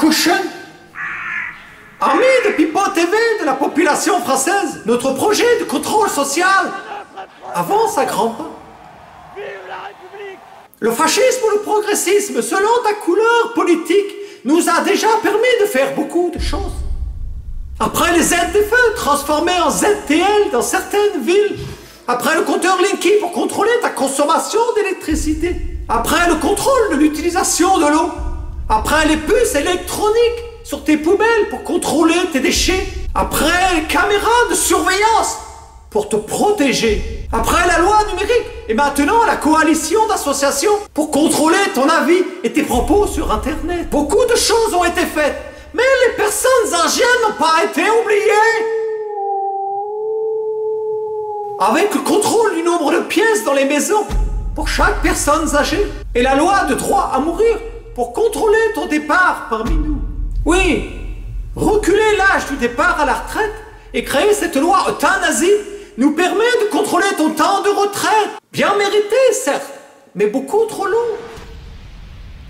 cochon. Amis de Pipo TV de la population française, notre projet de contrôle social avance à grands pas. Le fascisme ou le progressisme, selon ta couleur politique, nous a déjà permis de faire beaucoup de choses. Après les ZFE transformés en ZTL dans certaines villes, après le compteur Linky pour contrôler ta consommation d'électricité, après le contrôle de l'utilisation de l'eau, après les puces électroniques sur tes poubelles pour contrôler tes déchets, après les caméras de surveillance pour te protéger, après la loi numérique et maintenant la coalition d'associations pour contrôler ton avis et tes propos sur Internet. Beaucoup de choses ont été faites, mais les personnes âgées n'ont pas été oubliées. Avec le contrôle du nombre de pièces dans les maisons pour chaque personne âgée et la loi de droit à mourir pour contrôler ton départ parmi nous. Oui, reculer l'âge du départ à la retraite et créer cette loi euthanasie nous permet de contrôler ton temps de retraite. Bien mérité, certes, mais beaucoup trop long.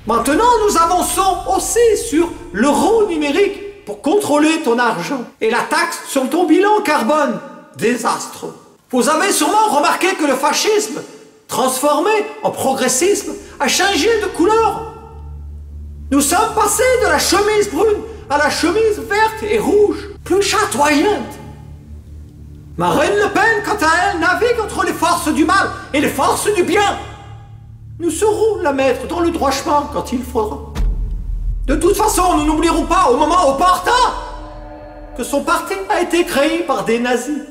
Maintenant, nous avançons aussi sur l'euro numérique pour contrôler ton argent et la taxe sur ton bilan carbone. Désastreux. Vous avez sûrement remarqué que le fascisme, transformé en progressisme, a changé de couleur. Nous sommes passés de la chemise brune à la chemise verte et rouge, plus chatoyante. Marine Le Pen, quant à elle, navigue entre les forces du mal et les forces du bien. Nous saurons la mettre dans le droit chemin quand il faudra. De toute façon, nous n'oublierons pas au moment opportun que son parti a été créé par des nazis.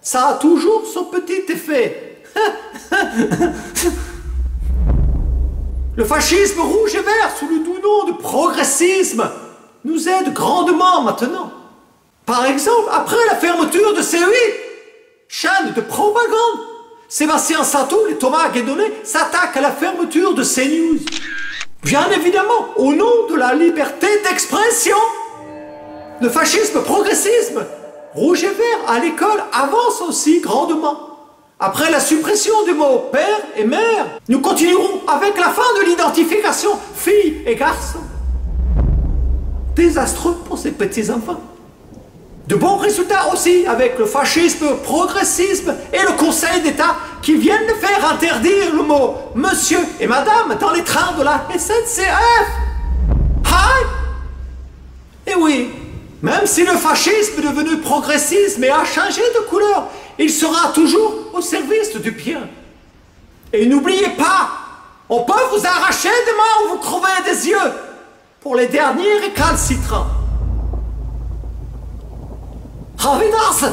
Ça a toujours son petit effet. Le fascisme rouge et vert, sous le doux nom de progressisme, nous aide grandement maintenant. Par exemple, après la fermeture de C8, chaîne de propagande, Sébastien Satou et Thomas Guédonnet s'attaquent à la fermeture de CNews. Bien évidemment, au nom de la liberté d'expression. Le fascisme progressisme, rouge et vert à l'école avance aussi grandement. Après la suppression des mots père et mère, nous continuerons avec la fin de l'identification fille et garçon. Désastreux pour ces petits-enfants. De bons résultats aussi avec le fascisme, progressisme et le Conseil d'État qui viennent de faire interdire le mot monsieur et madame dans les trains de la SNCF. Hi! Et oui, même si le fascisme est devenu progressisme et a changé de couleur, il sera toujours au service du bien. Et n'oubliez pas, on peut vous arracher des mains ou vous crever des yeux pour les derniers récalcitrants. Ravidas!